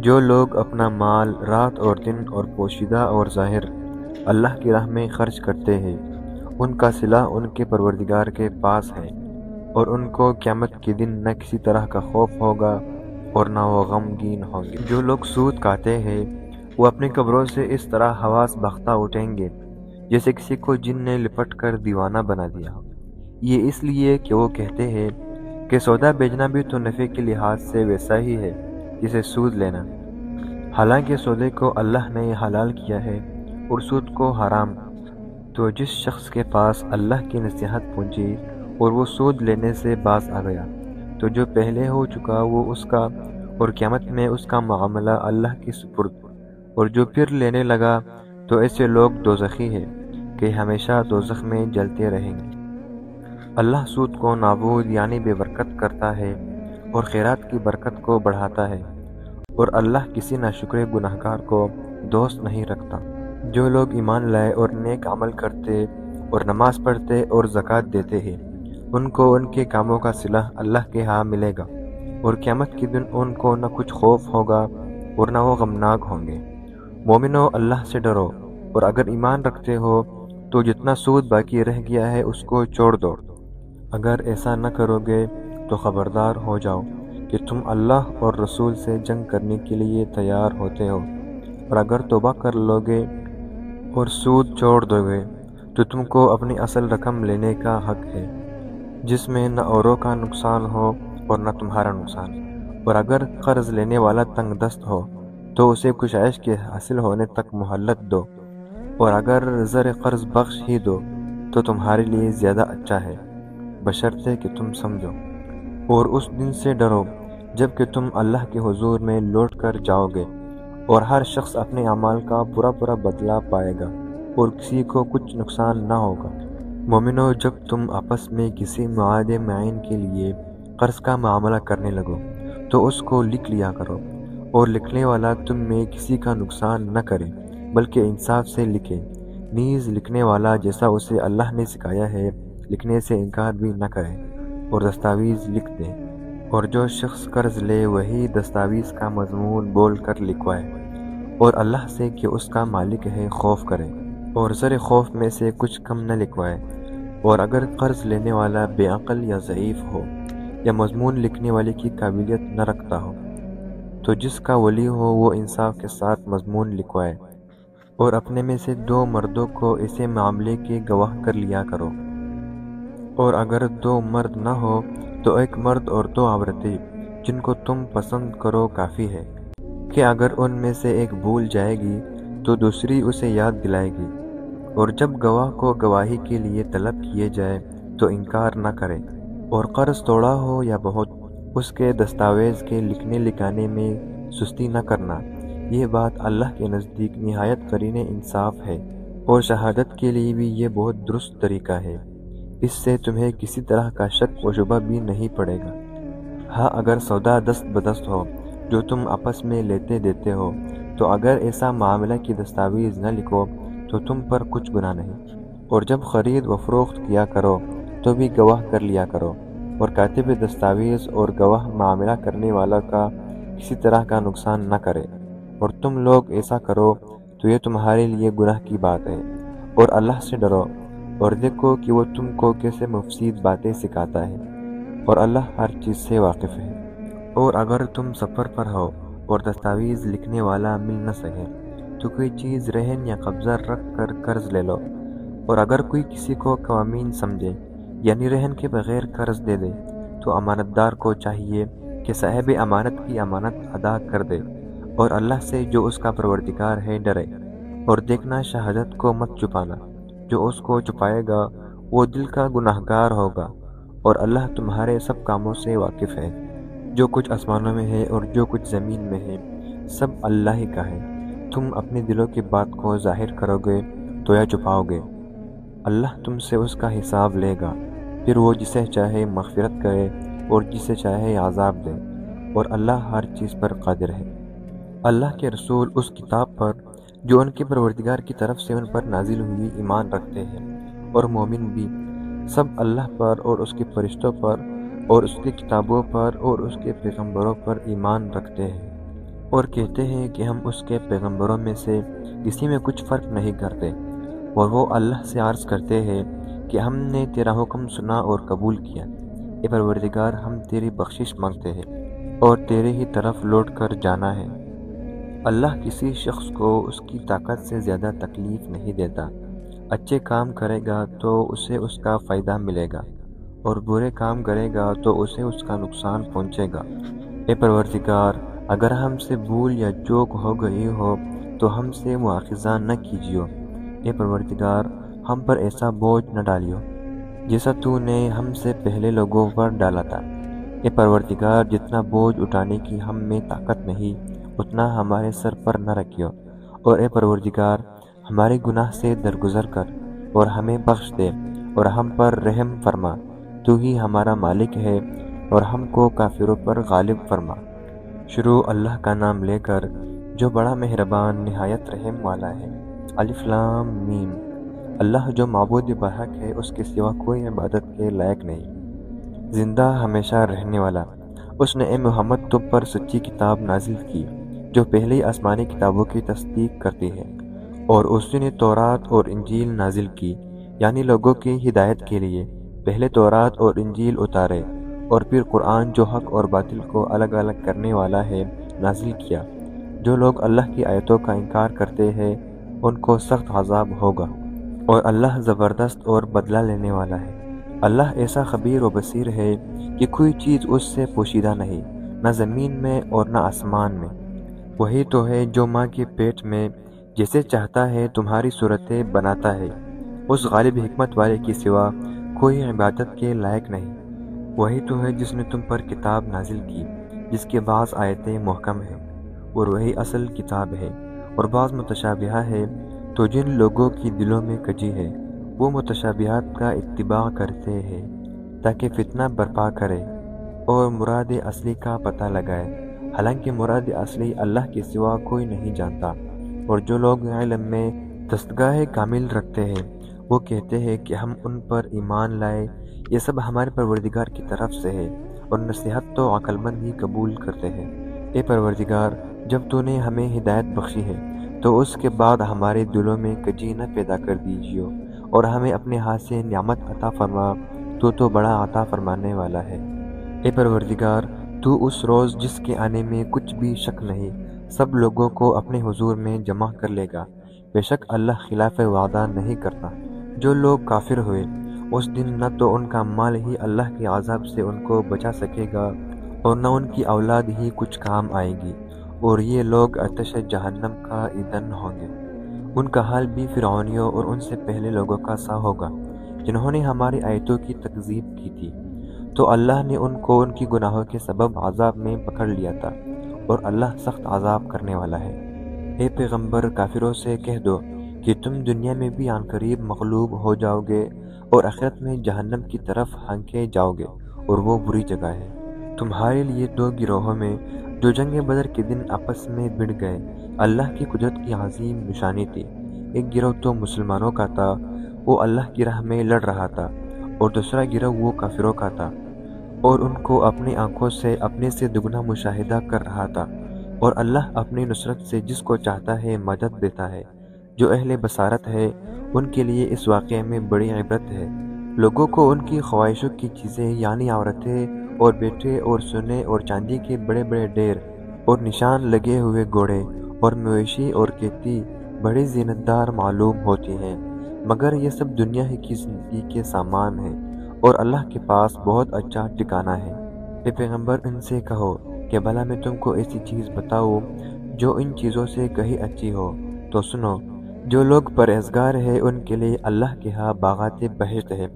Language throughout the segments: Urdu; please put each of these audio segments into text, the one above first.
جو لوگ اپنا مال رات اور دن اور پوشیدہ اور ظاہر اللہ کی راہ میں خرچ کرتے ہیں، ان کا صلہ ان کے پروردگار کے پاس ہے، اور ان کو قیامت کے دن نہ کسی طرح کا خوف ہوگا اور نہ وہ غمگین ہوں گے۔ جو لوگ سود کھاتے ہیں وہ اپنی قبروں سے اس طرح حواس باختہ اٹھیں گے جیسے کسی کو جن نے لپٹ کر دیوانہ بنا دیا ہو۔ یہ اس لیے کہ وہ کہتے ہیں کہ سودا بیچنا بھی تو نفع کے لحاظ سے ویسا ہی ہے جسے سود لینا، حالانکہ سودے کو اللہ نے حلال کیا ہے اور سود کو حرام۔ تو جس شخص کے پاس اللہ کی نصیحت پہنچی اور وہ سود لینے سے باز آ گیا تو جو پہلے ہو چکا وہ اس کا، اور قیامت میں اس کا معاملہ اللہ کے سپرد، اور جو پھر لینے لگا تو ایسے لوگ دوزخی ہیں کہ ہمیشہ دوزخ میں جلتے رہیں گے۔ اللہ سود کو نابود یعنی بے برکت کرتا ہے اور خیرات کی برکت کو بڑھاتا ہے، اور اللہ کسی ناشکر گناہگار کو دوست نہیں رکھتا۔ جو لوگ ایمان لائے اور نیک عمل کرتے اور نماز پڑھتے اور زکوٰۃ دیتے ہیں، ان کو ان کے کاموں کا صلہ اللہ کے ہاں ملے گا، اور قیامت کے دن ان کو نہ کچھ خوف ہوگا اور نہ وہ غمناک ہوں گے۔ مومنو، اللہ سے ڈرو، اور اگر ایمان رکھتے ہو تو جتنا سود باقی رہ گیا ہے اس کو چھوڑ دو۔ اگر ایسا نہ کرو گے تو خبردار ہو جاؤ کہ تم اللہ اور رسول سے جنگ کرنے کے لیے تیار ہوتے ہو، اور اگر توبہ کر لو گے اور سود چھوڑ دو گے تو تم کو اپنی اصل رقم لینے کا حق ہے، جس میں نہ اوروں کا نقصان ہو اور نہ تمہارا نقصان۔ اور اگر قرض لینے والا تنگ دست ہو تو اسے کچھ عیش کے حاصل ہونے تک مہلت دو، اور اگر زر قرض بخش ہی دو تو تمہارے لیے زیادہ اچھا ہے، بشرطے کہ تم سمجھو۔ اور اس دن سے ڈرو جب کہ تم اللہ کے حضور میں لوٹ کر جاؤ گے، اور ہر شخص اپنے اعمال کا پورا بدلہ پائے گا، اور کسی کو کچھ نقصان نہ ہوگا۔ مومنو، جب تم آپس میں کسی معاہدے معین کے لیے قرض کا معاملہ کرنے لگو تو اس کو لکھ لیا کرو، اور لکھنے والا تم میں کسی کا نقصان نہ کرے بلکہ انصاف سے لکھے۔ نیز لکھنے والا جیسا اسے اللہ نے سکھایا ہے لکھنے سے انکار بھی نہ کرے، اور دستاویز لکھ دے، اور جو شخص قرض لے وہی دستاویز کا مضمون بول کر لکھوائے، اور اللہ سے کہ اس کا مالک ہے خوف کرے، اور زر خوف میں سے کچھ کم نہ لکھوائے۔ اور اگر قرض لینے والا بے عقل یا ضعیف ہو یا مضمون لکھنے والے کی قابلیت نہ رکھتا ہو تو جس کا ولی ہو وہ انصاف کے ساتھ مضمون لکھوائے، اور اپنے میں سے 2 مردوں کو ایسے معاملے کے گواہ کر لیا کرو، اور اگر 2 مرد نہ ہو تو 1 مرد اور 2 عورتیں جن کو تم پسند کرو کافی ہے، کہ اگر ان میں سے ایک بھول جائے گی تو دوسری اسے یاد دلائے گی۔ اور جب گواہ کو گواہی کے لیے طلب کیے جائے تو انکار نہ کرے، اور قرض تھوڑا ہو یا بہت اس کے دستاویز کے لکھنے لکھانے میں سستی نہ کرنا۔ یہ بات اللہ کے نزدیک نہایت قرین انصاف ہے، اور شہادت کے لیے بھی یہ بہت درست طریقہ ہے۔ اس سے تمہیں کسی طرح کا شک و شبہ بھی نہیں پڑے گا۔ ہاں، اگر سودا دست بدست ہو جو تم آپس میں لیتے دیتے ہو تو اگر ایسا معاملہ کی دستاویز نہ لکھو تو تم پر کچھ گناہ نہیں، اور جب خرید و فروخت کیا کرو تو بھی گواہ کر لیا کرو، اور کاتب دستاویز اور گواہ معاملہ کرنے والا کا کسی طرح کا نقصان نہ کرے، اور تم لوگ ایسا کرو تو یہ تمہارے لیے گناہ کی بات ہے۔ اور اللہ سے ڈرو اور دیکھو کہ وہ تم کو کیسے مفسد باتیں سکھاتا ہے، اور اللہ ہر چیز سے واقف ہے۔ اور اگر تم سفر پر ہو اور دستاویز لکھنے والا مل نہ سکے تو کوئی چیز رہن یا قبضہ رکھ کر قرض لے لو، اور اگر کوئی کسی کو قوامین سمجھے یعنی رہن کے بغیر قرض دے دے تو امانت دار کو چاہیے کہ صاحب امانت کی امانت ادا کر دے، اور اللہ سے جو اس کا پروردگار ہے ڈرے، اور دیکھنا شہادت کو مت چھپانا، جو اس کو چھپائے گا وہ دل کا گناہگار ہوگا، اور اللہ تمہارے سب کاموں سے واقف ہے۔ جو کچھ آسمانوں میں ہے اور جو کچھ زمین میں ہے سب اللہ ہی کا ہے۔ تم اپنے دلوں کی بات کو ظاہر کرو گے تو یا چھپاؤ گے، اللہ تم سے اس کا حساب لے گا، پھر وہ جسے چاہے مغفرت کرے اور جسے چاہے عذاب دے، اور اللہ ہر چیز پر قادر ہے۔ اللہ کے رسول اس کتاب پر جو ان کے پروردگار کی طرف سے ان پر نازل ہوئی ایمان رکھتے ہیں، اور مومن بھی سب اللہ پر اور اس کے فرشتوں پر اور اس کی کتابوں پر اور اس کے پیغمبروں پر ایمان رکھتے ہیں۔ اور کہتے ہیں کہ ہم اس کے پیغمبروں میں سے کسی میں کچھ فرق نہیں کرتے، اور وہ اللہ سے عرض کرتے ہیں کہ ہم نے تیرا حکم سنا اور قبول کیا۔ اے پروردگار، ہم تیری بخشش مانگتے ہیں اور تیرے ہی طرف لوٹ کر جانا ہے۔ اللہ کسی شخص کو اس کی طاقت سے زیادہ تکلیف نہیں دیتا۔ اچھے کام کرے گا تو اسے اس کا فائدہ ملے گا، اور برے کام کرے گا تو اسے اس کا نقصان پہنچے گا۔ اے پروردگار، اگر ہم سے بھول یا چوک ہو گئی ہو تو ہم سے مواخذہ نہ کیجیو۔ اے پروردگار، ہم پر ایسا بوجھ نہ ڈالیو جیسا تو نے ہم سے پہلے لوگوں پر ڈالا تھا۔ اے پروردگار، جتنا بوجھ اٹھانے کی ہم میں طاقت نہیں اتنا ہمارے سر پر نہ رکھیو، اور اے پروردگار، ہمارے گناہ سے درگزر کر اور ہمیں بخش دے اور ہم پر رحم فرما۔ تو ہی ہمارا مالک ہے اور ہم کو کافروں پر غالب فرما۔ شروع اللہ کا نام لے کر جو بڑا مہربان نہایت رحم والا ہے۔ الف لام میم۔ اللہ جو معبود برحق ہے، اس کے سوا کوئی عبادت کے لائق نہیں، زندہ ہمیشہ رہنے والا۔ اس نے اے محمد تم پر سچی کتاب نازل کی جو پہلی آسمانی کتابوں کی تصدیق کرتی ہے، اور اس نے تورات اور انجیل نازل کی، یعنی لوگوں کی ہدایت کے لیے پہلے تورات اور انجیل اتارے، اور پھر قرآن جو حق اور باطل کو الگ الگ کرنے والا ہے نازل کیا۔ جو لوگ اللہ کی آیتوں کا انکار کرتے ہیں ان کو سخت عذاب ہوگا، اور اللہ زبردست اور بدلہ لینے والا ہے۔ اللہ ایسا خبیر و بصیر ہے کہ کوئی چیز اس سے پوشیدہ نہیں، نہ زمین میں اور نہ آسمان میں۔ وہی تو ہے جو ماں کے پیٹ میں جیسے چاہتا ہے تمہاری صورتیں بناتا ہے، اس غالب حکمت والے کی سوا کوئی عبادت کے لائق نہیں۔ وہی تو ہے جس نے تم پر کتاب نازل کی جس کے بعض آیتیں محکم ہیں، اور وہی اصل کتاب ہے، اور بعض متشابہہ ہے۔ تو جن لوگوں کی دلوں میں کجی ہے وہ متشابہات کا اتباع کرتے ہیں تاکہ فتنہ برپا کرے اور مراد اصلی کا پتہ لگائے، حالانکہ مراد اصلی اللہ کے سوا کوئی نہیں جانتا۔ اور جو لوگ علم میں دستگاہ کامل رکھتے ہیں وہ کہتے ہیں کہ ہم ان پر ایمان لائے، یہ سب ہمارے پروردگار کی طرف سے ہے، اور نصیحت تو عقل مند ہی قبول کرتے ہیں۔ اے پروردگار، جب تو نے ہمیں ہدایت بخشی ہے تو اس کے بعد ہمارے دلوں میں کجی نہ پیدا کر دیجیو، اور ہمیں اپنے ہاتھ سے نعمت عطا فرما، تو بڑا عطا فرمانے والا ہے۔ اے پروردگار، تو اس روز جس کے آنے میں کچھ بھی شک نہیں سب لوگوں کو اپنے حضور میں جمع کر لے گا۔ بے شک اللہ خلاف وعدہ نہیں کرتا۔ جو لوگ کافر ہوئے اس دن نہ تو ان کا مال ہی اللہ کے عذاب سے ان کو بچا سکے گا، اور نہ ان کی اولاد ہی کچھ کام آئے گی، اور یہ لوگ آتش جہنم کا ایندھن ہوں گے۔ ان کا حال بھی فرعونیوں اور ان سے پہلے لوگوں کا سا ہوگا جنہوں نے ہماری آیتوں کی تکذیب کی تھی، تو اللہ نے ان کو ان کی گناہوں کے سبب عذاب میں پکڑ لیا تھا، اور اللہ سخت عذاب کرنے والا ہے۔ اے پیغمبر، کافروں سے کہہ دو کہ تم دنیا میں بھی عن قریب مغلوب ہو جاؤ گے اور آخرت میں جہنم کی طرف ہانکے جاؤ گے، اور وہ بری جگہ ہے۔ تمہارے لیے دو گروہوں میں جو جنگ بدر کے دن آپس میں بھڑ گئے اللہ کی قدرت کی عظیم نشانی تھی۔ ایک گروہ تو مسلمانوں کا تھا، وہ اللہ کی راہ میں لڑ رہا تھا، اور دوسرا گروہ وہ کافروں کا تھا، اور ان کو اپنی آنکھوں سے اپنے سے دگنا مشاہدہ کر رہا تھا۔ اور اللہ اپنی نصرت سے جس کو چاہتا ہے مدد دیتا ہے۔ جو اہل بصارت ہے ان کے لیے اس واقعے میں بڑی عبرت ہے۔ لوگوں کو ان کی خواہشوں کی چیزیں یعنی عورتیں اور بیٹے اور سونے اور چاندی کے بڑے بڑے ڈھیر اور نشان لگے ہوئے گھوڑے اور مویشی اور کھیتی بڑی زینت دار معلوم ہوتی ہیں، مگر یہ سب دنیا ہی کی زندگی کے سامان ہیں، اور اللہ کے پاس بہت اچھا ٹھکانہ ہے۔ اے پیغمبر، ان سے کہو کہ بھلا میں تم کو ایسی چیز بتاؤں جو ان چیزوں سے کہیں اچھی ہو تو سنو۔ جو لوگ پرہیزگار ہیں ان کے لیے اللہ کے ہاں باغات بہشت ہے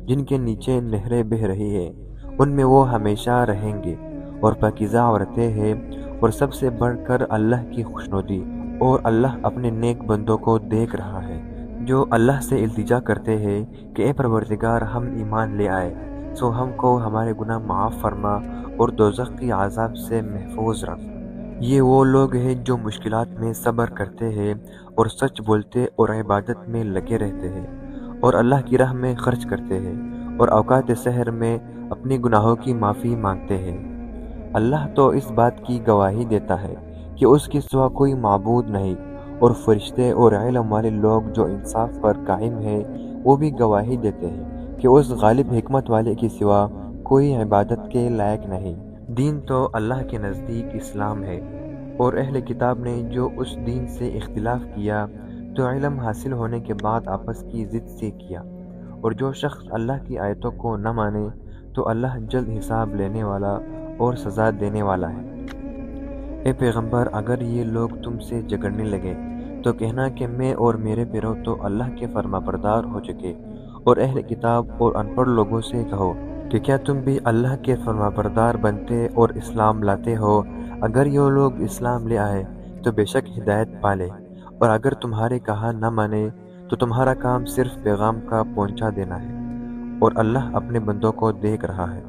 جن کے نیچے نہریں بہہ رہی ہیں، ان میں وہ ہمیشہ رہیں گے، اور پاکیزہ عورتیں ہیں، اور سب سے بڑھ کر اللہ کی خوشنودی، اور اللہ اپنے نیک بندوں کو دیکھ رہا ہے جو اللہ سے التجا کرتے ہیں کہ اے پروردگار، ہم ایمان لے آئے سو ہم کو ہمارے گناہ معاف فرما اور دوزخ کی عذاب سے محفوظ رکھ۔ یہ وہ لوگ ہیں جو مشکلات میں صبر کرتے ہیں اور سچ بولتے اور عبادت میں لگے رہتے ہیں، اور اللہ کی راہ میں خرچ کرتے ہیں، اور اوقات سحر میں اپنے گناہوں کی معافی مانگتے ہیں۔ اللہ تو اس بات کی گواہی دیتا ہے کہ اس کے سوا کوئی معبود نہیں، اور فرشتے اور علم والے لوگ جو انصاف پر قائم ہیں وہ بھی گواہی دیتے ہیں کہ اس غالب حکمت والے کے سوا کوئی عبادت کے لائق نہیں۔ دین تو اللہ کے نزدیک اسلام ہے، اور اہل کتاب نے جو اس دین سے اختلاف کیا تو علم حاصل ہونے کے بعد آپس کی ضد سے کیا، اور جو شخص اللہ کی آیتوں کو نہ مانے تو اللہ جلد حساب لینے والا اور سزا دینے والا ہے۔ اے پیغمبر، اگر یہ لوگ تم سے جھگڑنے لگے تو کہنا کہ میں اور میرے پیرو تو اللہ کے فرما بردار ہو چکے، اور اہل کتاب اور ان پڑھ لوگوں سے کہو کہ کیا تم بھی اللہ کے فرما بردار بنتے اور اسلام لاتے ہو؟ اگر یہ لوگ اسلام لے آئے تو بے شک ہدایت پالے، اور اگر تمہارے کہا نہ مانے تو تمہارا کام صرف پیغام کا پہنچا دینا ہے، اور اللہ اپنے بندوں کو دیکھ رہا ہے۔